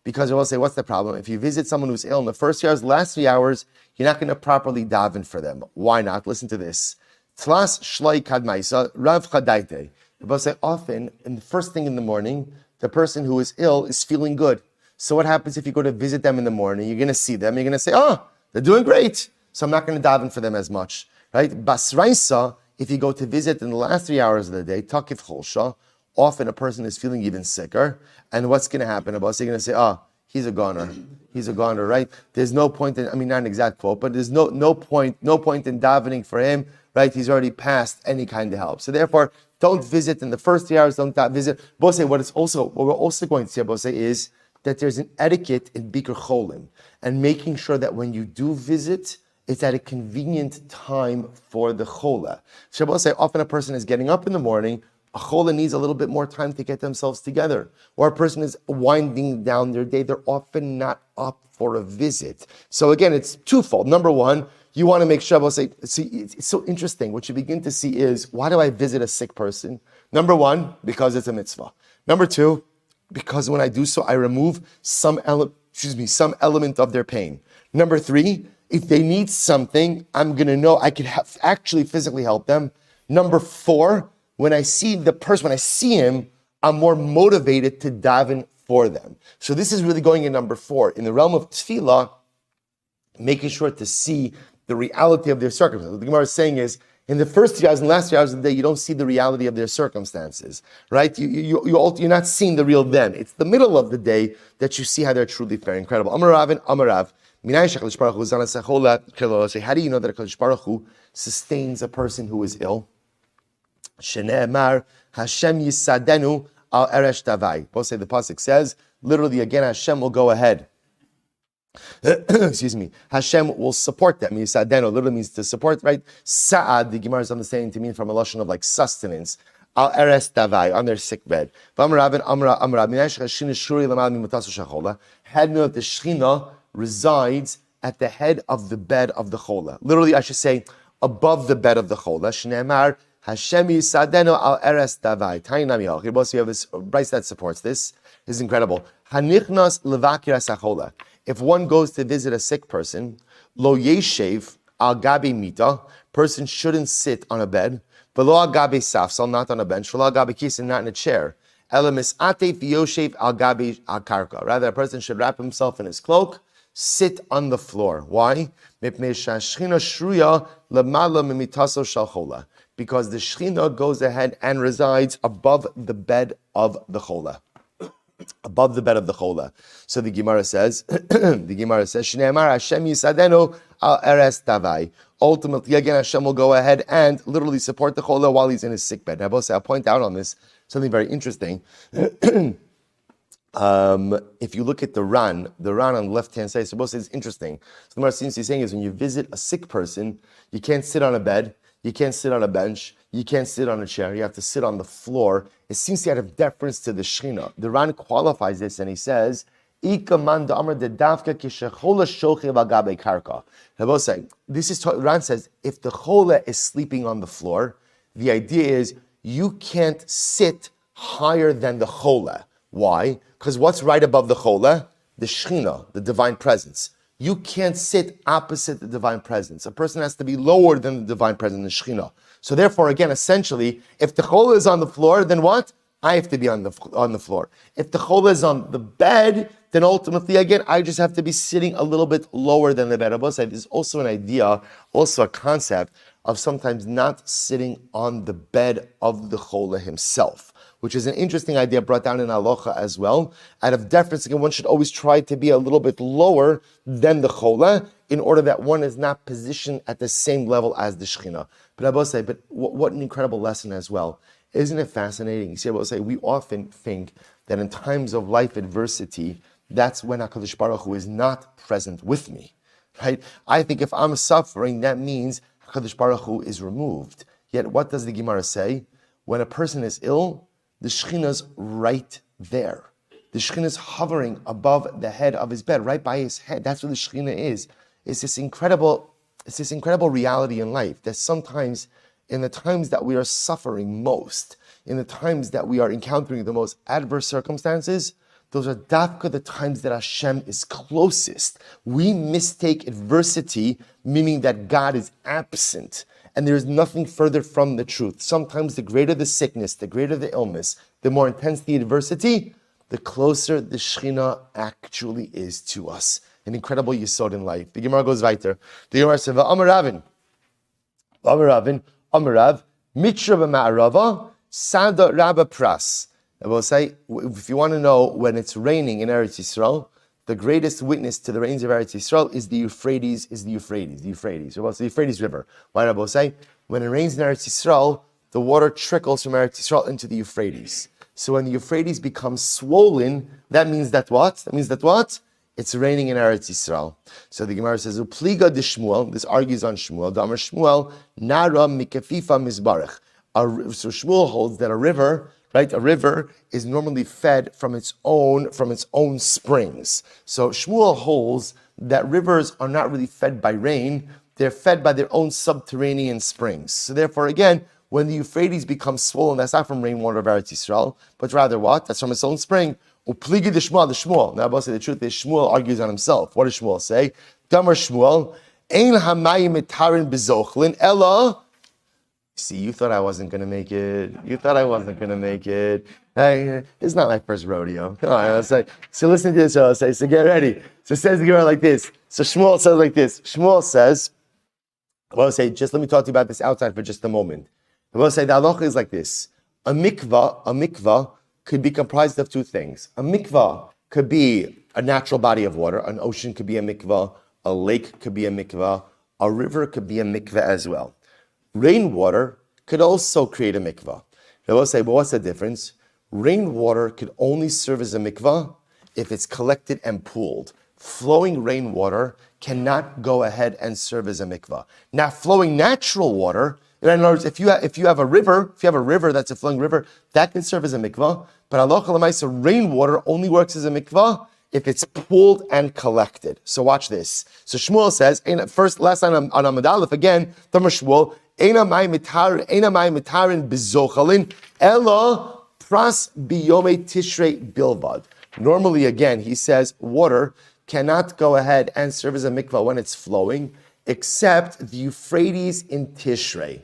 Because I will say, what's the problem? If you visit someone who's ill in the first 3 hours, the last 3 hours, you're not going to properly daven for them. Why not? Listen to this. Tlas shlai kadmaisa, rav chadaite. I will say, often, in the first thing in the morning, the person who is ill is feeling good. So what happens if you go to visit them in the morning? You're going to see them, you're going to say, oh, they're doing great. So I'm not going to daven for them as much. Right? Basraisa, if you go to visit in the last 3 hours of the day, takif cholsha, often a person is feeling even sicker. And what's going to happen? About you're going to say, he's a goner. He's a goner, right? There's no point in, not an exact quote, but there's no point in davening for him, right? He's already past any kind of help. So therefore, don't visit in the first 3 hours, don't visit. Bose, what we're also going to see, Bose, is that there's an etiquette in Bikur Cholim, and making sure that when you do visit, it's at a convenient time for the chola. Shabbos say often a person is getting up in the morning, a chola needs a little bit more time to get themselves together. Or a person is winding down their day, they're often not up for a visit. So again, it's twofold. Number one, you want to make Shabbos say, see, it's so interesting. What you begin to see is, why do I visit a sick person? Number one, because it's a mitzvah. Number two, because when I do so, I remove some element of their pain. Number three, if they need something, I'm going to know I can actually physically help them. Number four, when I see the person, when I see him, I'm more motivated to daven for them. So this is really going in number four. In the realm of tefillah, making sure to see the reality of their circumstances. What the Gemara is saying is, in the first 3 hours and last 3 hours of the day, you don't see the reality of their circumstances, right? You're not seeing the real them. It's the middle of the day that you see how they're truly faring. Incredible. Amarav and Amarav. How do you know that HaKadosh Baruch Hu sustains a person who is ill? Shene'emar Hashem yisadenu al eresh davai. Both say the pasuk says, literally again, Hashem will go ahead. Excuse me. Hashem will support them. Yisadenu literally means to support, right? Sa'ad, the Gemara is understanding to mean from a lashon of like sustenance. Al eres davai, on their sick bed. Had know that the Shechina resides at the head of the bed of the chola. Literally, I should say, above the bed of the chola. Shneimar Hashem yisadenu al eres davai. Tainam yoch. Here, both you have this Bryce that supports this. This is incredible. Hanichnas levakir asachola. If one goes to visit a sick person, lo yeshev al gabi mita. Person shouldn't sit on a bed. V'lo al gabi safsal, not on a bench. V'lo al gabi kisin, not in a chair. Elamis atef yoshev al gabi al karka. Rather, a person should wrap himself in his cloak, sit on the floor. Why? Because the Shechina goes ahead and resides above the bed of the chola. Above the bed of the chola. So the Gemara says, Shneimar Hashem yisadenu al eres davai. Ultimately, again, Hashem will go ahead and literally support the chola while he's in his sick bed. I'll point out on this something very interesting. If you look at the Ran on the left-hand side, suppose it's interesting. So the Gemara seems to be saying is when you visit a sick person, you can't sit on a bed, you can't sit on a bench, you can't sit on a chair, you have to sit on the floor. It seems to have deference to the Shechina. The Ran qualifies this and he says, this is Ran says, if the chola is sleeping on the floor, the idea is you can't sit higher than the chola. Why? Because what's right above the chola? The Shechina, the divine presence. You can't sit opposite the divine presence. A person has to be lower than the divine presence, the Shechina. So therefore, again, essentially, if the chola is on the floor, then what? I have to be on the floor. If the chola is on the bed, then ultimately, again, I just have to be sitting a little bit lower than the bed. There's also an idea, also a concept of sometimes not sitting on the bed of the chola himself, which is an interesting idea brought down in Aloha as well. Out of deference, again, one should always try to be a little bit lower than the chola in order that one is not positioned at the same level as the Shechina. But what an incredible lesson as well. Isn't it fascinating? You see, I will say, we often think that in times of life adversity, that's when HaKadosh Baruch Hu is not present with me, right? I think if I'm suffering, that means HaKadosh Baruch Hu is removed. Yet what does the Gemara say? When a person is ill, the Shekhinah's right there. The Shekhinah is hovering above the head of his bed, right by his head. That's what the Shekhinah is. It's this incredible reality in life that sometimes in the times that we are suffering most, in the times that we are encountering the most adverse circumstances, those are dafka the times that Hashem is closest. We mistake adversity, meaning that God is absent, and there is nothing further from the truth. Sometimes the greater the sickness, the greater the illness, the more intense the adversity, the closer the Shekhinah actually is to us. An incredible yesod in life. The Gemara goes weiter. The Gemara says, Amar Amarav, Mitra b'ma'arava, Sada Rabba Pras. I will say, if you want to know when it's raining in Eretz Yisrael, the greatest witness to the rains of Eretz Yisrael is the Euphrates. Well, it's the Euphrates River. Why did I say? When it rains in Eretz Yisrael, the water trickles from Eretz Yisrael into the Euphrates. So when the Euphrates becomes swollen, that means that what? It's raining in Eretz Yisrael. So the Gemara says, Upliga de Shmuel, this argues on Shmuel, Damar Shmuel, Nara mikefifa mizbarech. So Shmuel holds that a river is normally fed from its own springs. So Shmuel holds that rivers are not really fed by rain, they're fed by their own subterranean springs. So therefore, again, when the Euphrates becomes swollen, that's not from rainwater of Eretz Yisrael, but rather what? That's from its own spring. Upligi the Shmuel. Now, I'll say the truth is, Shmuel argues on himself. What does Shmuel say? Damar Shmuel, Ein hamayim mitarin bezochlin ella. See, you thought I wasn't going to make it. Hey, it's not my first rodeo. Come on, I'll say. So listen to this. I'll say. So get ready. So it says the Gemara like this. So Shmuel says like this. Shmuel says, well, I'll say, just let me talk to you about this outside for just a moment. I will say the halacha is like this. A mikvah could be comprised of two things. A mikvah could be a natural body of water. An ocean could be a mikvah. A lake could be a mikvah. A river could be a mikvah as well. Rainwater could also create a mikvah. I will say, but what's the difference? Rainwater could only serve as a mikvah if it's collected and pooled. Flowing rainwater cannot go ahead and serve as a mikvah. Now, flowing natural water, in other words, if you have a river that's a flowing river, that can serve as a mikvah. But halacha l'maisa, rainwater only works as a mikvah if it's pooled and collected. So watch this. So Shmuel says, last line on Amud Aleph again, Tamar Shmuel, Eina mai mitarin bezochalin ella pras biyome tishrei bilvad. Normally, again, he says water cannot go ahead and serve as a mikvah when it's flowing, except the Euphrates in Tishrei.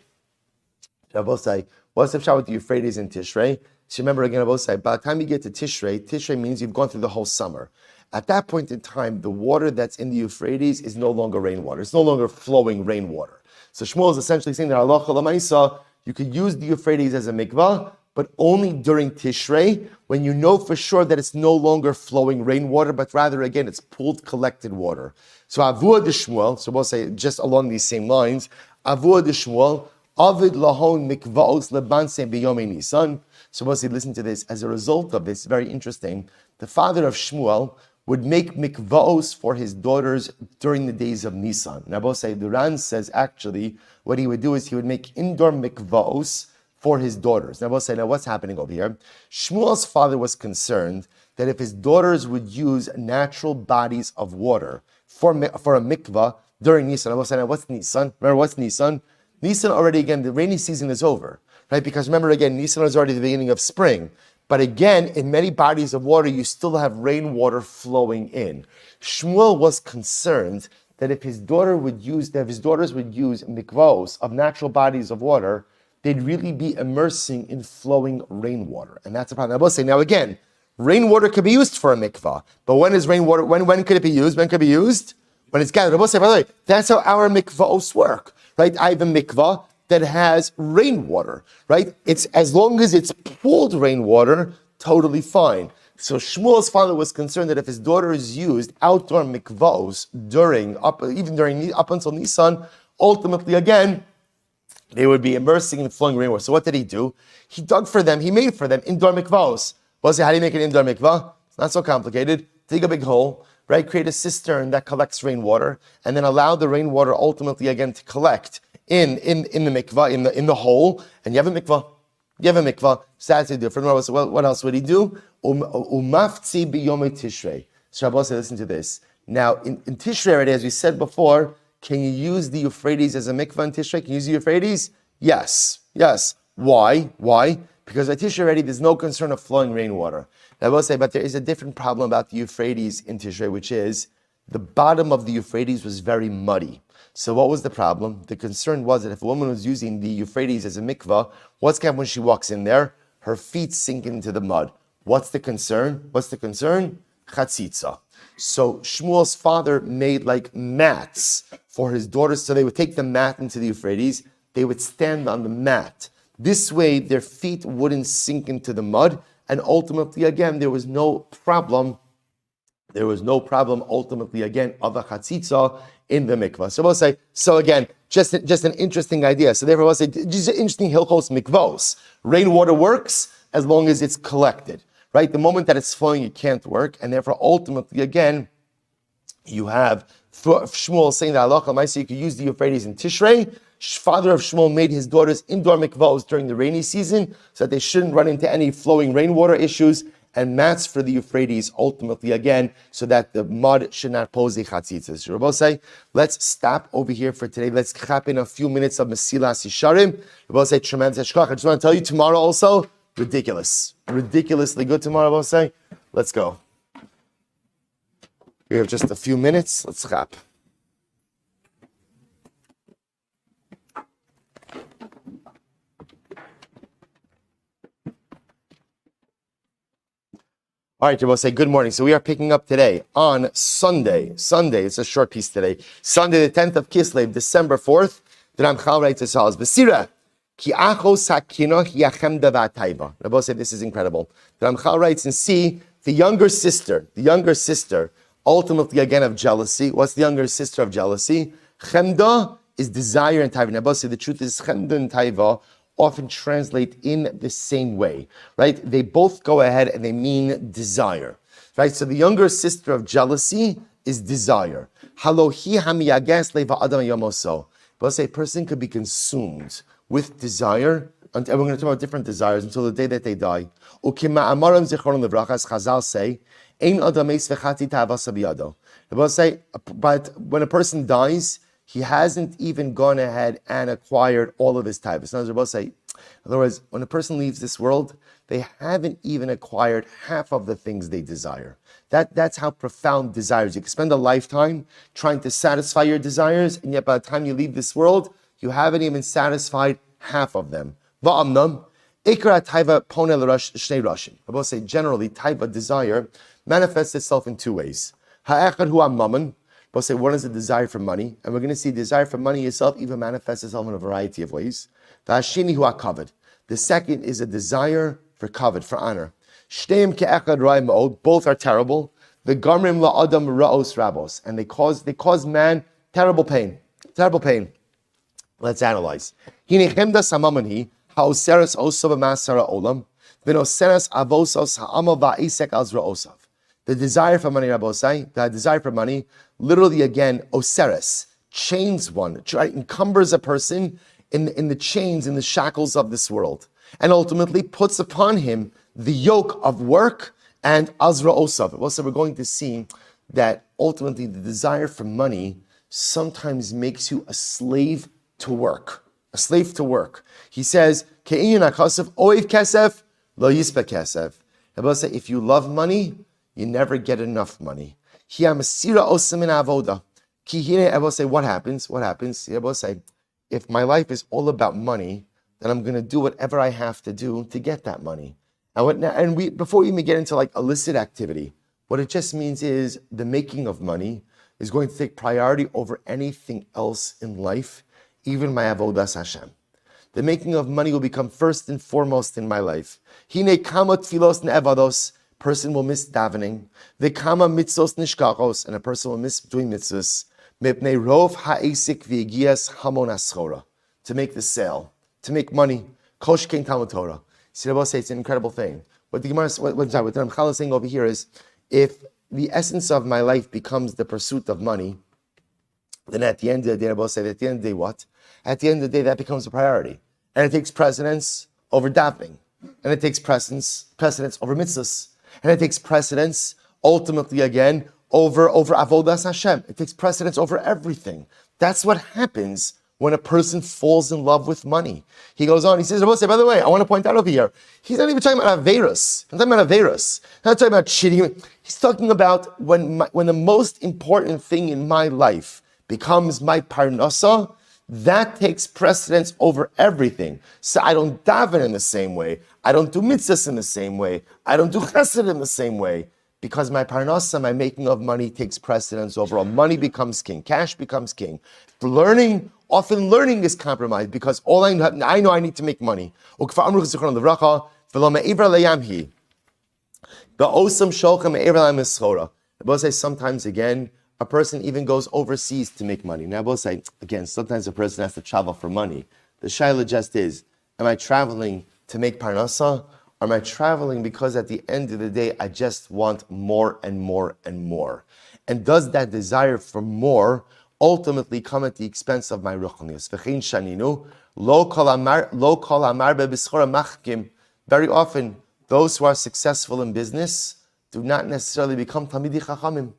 Rabosai, what's the pshat with the Euphrates in Tishrei? So remember again, Rabosai, by the time you get to Tishrei means you've gone through the whole summer. At that point in time, the water that's in the Euphrates is no longer rainwater. It's no longer flowing rainwater. So Shmuel is essentially saying that halacha l'maisa, you could use the Euphrates as a mikvah, but only during Tishrei, when you know for sure that it's no longer flowing rainwater, but rather, again, it's pooled, collected water. So Avua de Shmuel, so we'll say just along these same lines, Avua de Shmuel, Avid lahon mikvaos lebanse biyome Nisan. So we'll say, listen to this, as a result of this, very interesting, the father of Shmuel would make mikvaos for his daughters during the days of Nisan. Now, we'll say, Duran says, actually, what he would do is he would make indoor mikvaos for his daughters. Now we'll say, now what's happening over here? Shmuel's father was concerned that if his daughters would use natural bodies of water for a mikvah during Nisan. I will say, now what's Nisan? Remember, what's Nisan? Nisan already, again, the rainy season is over, right? Because remember, again, Nisan is already the beginning of spring. But again, in many bodies of water, you still have rainwater flowing in. Shmuel was concerned that if his daughters would use mikvahs of natural bodies of water, they'd really be immersing in flowing rainwater. And that's the problem. I will say, now again, rainwater could be used for a mikvah. But when is rainwater, when could it be used? When could it be used? When it's gathered. I will say, by the way, that's how our mikvahs work, right? I have a mikvah that has rainwater, right? It's as long as it's pooled rainwater, totally fine. So Shmuel's father was concerned that if his daughters used outdoor mikvahs up until Nisan, ultimately again, They would be immersing in flowing rainwater. So what did he do? He dug for them, he made for them indoor mikvahs. Well, say, how do you make an indoor mikvah? It's not so complicated. Dig a big hole, right? Create a cistern that collects rainwater, and then allow the rainwater ultimately again to collect in the mikvah, in the hole, and you have a mikvah. You have a mikvah. So that's different. So what else would he do? Umafzi biyom Tishrei. So Rabbi said, listen to this. Now, in Tishrei already, as we said before, can you use the Euphrates as a mikvah in Tishrei? Can you use the Euphrates? Yes. Why? Because at Tishrei already, there's no concern of flowing rainwater. I will say, but there is a different problem about the Euphrates in Tishrei, which is the bottom of the Euphrates was very muddy. So what was the problem? The concern was that if a woman was using the Euphrates as a mikvah, what's going to happen when she walks in there? Her feet sink into the mud. What's the concern? Chatzitza. So Shmuel's father made like mats for his daughters. So they would take the mat into the Euphrates. They would stand on the mat. This way, their feet wouldn't sink into the mud. And ultimately, again, there was no problem. Ultimately, again, of a chatzitza in the mikvah. So we'll say, just an interesting idea. So therefore, we'll say, just interesting hilchos mikvos. Rainwater works as long as it's collected, right? The moment that it's flowing, it can't work. And therefore, ultimately, again, you have Shmuel saying that halacha l'maaseh you could use the Euphrates in Tishrei. Father of Shmuel made his daughters indoor mikvahs during the rainy season so that they shouldn't run into any flowing rainwater issues, and mats for the Euphrates ultimately again so that the mud should not pose a chatzitza. So Rabbi say, let's stop over here for today. Let's cap in a few minutes of Mesilas Yesharim. Rabbi say, tremendous hashkach. I just want to tell you tomorrow also, ridiculously good tomorrow, Rabbi say. Let's go. We have just a few minutes. Let's cap. All right, we'll say good morning. So we are picking up today on Sunday. It's a short piece today. Sunday, the 10th of Kislev, December 4th. The Ramchal writes as follows: B'sira, ki achos haKinoch yachem davatayva. Rabbi said this is incredible. The Ramchal writes and see the younger sister, ultimately again of jealousy. What's the younger sister of jealousy? Chemda is desire and taiva. Rabbi said the truth is chemda and taiva often translate in the same way, right? They both go ahead and they mean desire, right? So the younger sister of jealousy is desire. Halohi hamiyages leva adam yamoso. But say a person could be consumed with desire, and we're going to talk about different desires until the day that they die. Ukima amaram zichron levrachas. Chazal say, ein adam eis vechati ta'avasa biyado. But say, but when a person dies, he hasn't even gone ahead and acquired all of his tithes. In other words, when a person leaves this world, they haven't even acquired half of the things they desire. That's how profound desires. You can spend a lifetime trying to satisfy your desires, and yet by the time you leave this world, you haven't even satisfied half of them. Va'amnam, ikra taiva pone l'rash shnei rashim. I will say generally, taiva, desire, manifests itself in two ways. Ha'echad hu ammaman. We'll say one is a desire for money, and we're going to see desire for money itself even manifests itself in a variety of ways. The kavod. The second is a desire for kavod, for honor. Shteim ke'echad ra'im ma'od. Both are terrible. The garmim la'adam ra'os rabos, and they cause man terrible pain. Let's analyze. Hinechemda samamani ha'oseres osav ma'asara olam v'noseres avosos ha'amal va'isek al zra'osav. The desire for money, Rabbosai, the desire for money, literally again, oseres, chains one, encumbers a person in the chains, in the shackles of this world, and ultimately puts upon him the yoke of work and azra osav. Also, we're going to see that ultimately the desire for money sometimes makes you a slave to work. He says, Ke'inyan hakasav oiv kesef, lo yispe kesef. If you love money, you never get enough money. I will say, what happens? I will say, if my life is all about money, then I'm going to do whatever I have to do to get that money. Before we even get into like illicit activity, what it just means is the making of money is going to take priority over anything else in life, even my avodas Hashem. The making of money will become first and foremost in my life. Hine kama tfilos ne'evados. Person will miss davening. V'kama mitzvos nishkachos, and a person will miss doing mitzvos. Mipnei rov ha'esik v'yigias hamon aschora. to make the sale, to make money. Kosh King Talmud Torah. See, Rabbi say it's an incredible thing. What the Gemara, what the Ramchal is saying over here is, if the essence of my life becomes the pursuit of money, then at the end of the day, Rabbi say, at the end of the day, what? At the end of the day, that becomes a priority. And it takes precedence over davening. And it takes precedence over mitzvahs. And it takes precedence, ultimately again, over avodas Hashem. It takes precedence over everything. That's what happens when a person falls in love with money. He goes on, he says, by the way, I want to point out over here, he's not even talking about Averis. He's not talking about Averis. He's not talking about cheating. He's talking about when the most important thing in my life becomes my parnasa, that takes precedence over everything. So I don't daven in the same way. I don't do mitzvahs in the same way. I don't do chesed in the same way. Because my parnasa, my making of money, takes precedence over all. Money becomes king. Cash becomes king. Often learning is compromised because all I know I need to make money. The Bible says sometimes again, a person even goes overseas to make money. Now, I will say, again, sometimes a person has to travel for money. The shaila just is, am I traveling to make parnasa? Or am I traveling because at the end of the day, I just want more and more and more? And does that desire for more ultimately come at the expense of my ruchnius? Very often, those who are successful in business do not necessarily become Talmidei Chachamim.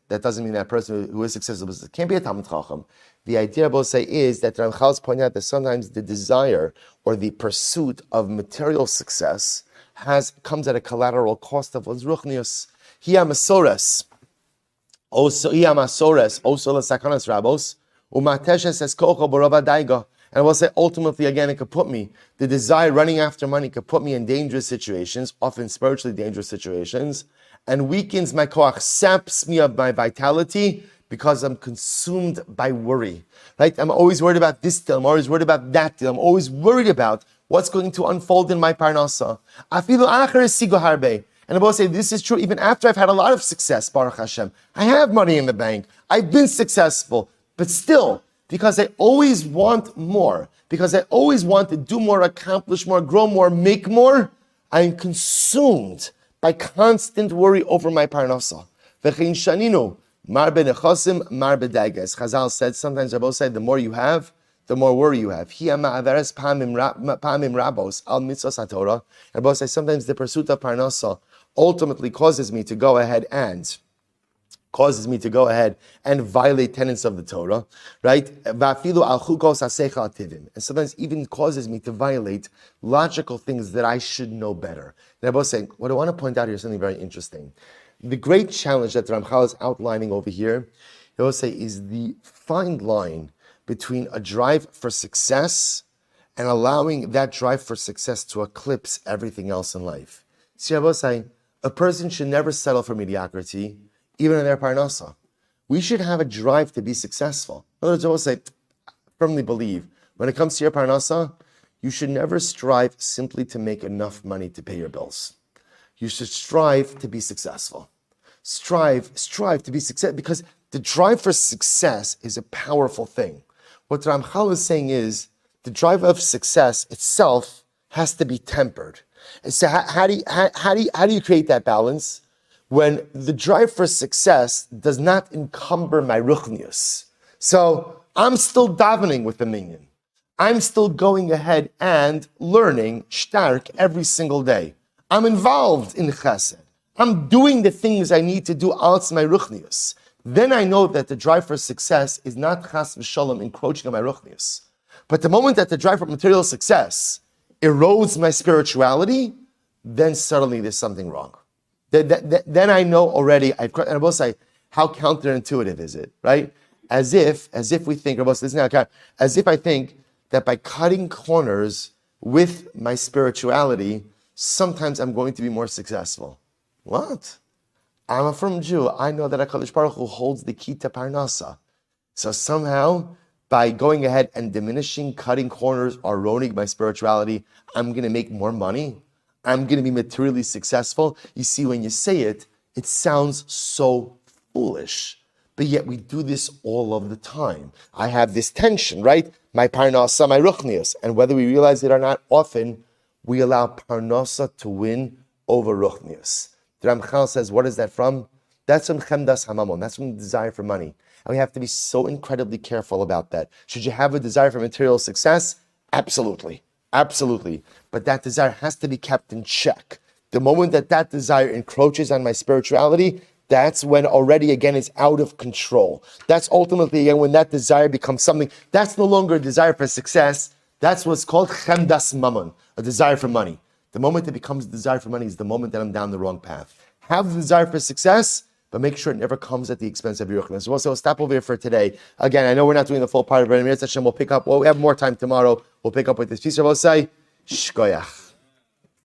That doesn't mean that person who is successful in business can't be a Talmid Chacham. The idea, is that Ramchal is pointing out that sometimes the desire or the pursuit of material success comes at a collateral cost of one's ruchnius. Hiya masores, also l'sakanas rabos, umateshes es kocho borova daiga. And I will say, ultimately, again, it could put me, the desire running after money could put me in dangerous situations, often spiritually dangerous situations, and weakens my koach, saps me of my vitality, because I'm consumed by worry, right? I'm always worried about this deal. I'm always worried about that deal. I'm always worried about what's going to unfold in my parnasa. And I will say this is true even after I've had a lot of success, Baruch Hashem. I have money in the bank. I've been successful. But still, because I always want more, because I always want to do more, accomplish more, grow more, make more, I'm consumed by constant worry over my parnasa. V'chein shaninu. Mar benechosim, mar bedagas. Chazal said, sometimes Rabbi said, the more you have, the more worry you have. Hiya ma'averes pamim rabos al mitzvos haTorah. Rabbi said, sometimes the pursuit of parnasa ultimately causes me to go ahead and violate tenets of the Torah, right? And sometimes even causes me to violate logical things that I should know better. And Rabbi saying, what I want to point out here is something very interesting. The great challenge that Ramchal is outlining over here, he will say, is the fine line between a drive for success and allowing that drive for success to eclipse everything else in life. See, I will say, a person should never settle for mediocrity, even in their parnasa. We should have a drive to be successful. In other words, I will say, I firmly believe, when it comes to your parnasa, you should never strive simply to make enough money to pay your bills. You should strive to be successful. Strive to be successful, because the drive for success is a powerful thing. What Ramchal is saying is the drive of success itself has to be tempered. And so how do you create that balance when the drive for success does not encumber my ruchnius? So I'm still davening with the minyan. I'm still going ahead and learning shtark every single day. I'm involved in chesed. I'm doing the things I need to do out my ruchnius. Then I know that the drive for success is not chas v'shalom encroaching on my ruchnius. But the moment that the drive for material success erodes my spirituality, then suddenly there's something wrong. Then I know already, and I will say, how counterintuitive is it, right? As if we think, as if I think that by cutting corners with my spirituality, sometimes I'm going to be more successful. What? I'm a firm Jew. I know that HaKadosh Baruch Hu holds the key to Parnasa. So somehow, by going ahead and diminishing, cutting corners, or eroding my spirituality, I'm going to make more money. I'm going to be materially successful. You see, when you say it, it sounds so foolish. but yet we do this all of the time. I have this tension, right? My parnasa, my ruchnius. And whether we realize it or not, often we allow parnasa to win over ruchnius. The Ramchal says, what is that from? That's from chemdas hamamon. That's from the desire for money. And we have to be so incredibly careful about that. Should you have a desire for material success? Absolutely. Absolutely. But that desire has to be kept in check. The moment that that desire encroaches on my spirituality, that's when already, again, it's out of control. That's ultimately, again, when that desire becomes something, that's no longer a desire for success. That's what's called chemdas mamon, a desire for money. The moment it becomes a desire for money is the moment that I'm down the wrong path. Have the desire for success, but make sure it never comes at the expense of your ruchnius. So we'll stop over here for today. Again, I know we're not doing the full part of it. We'll pick up, we have more time tomorrow. We'll pick up with this piece. I will say, shkoyach.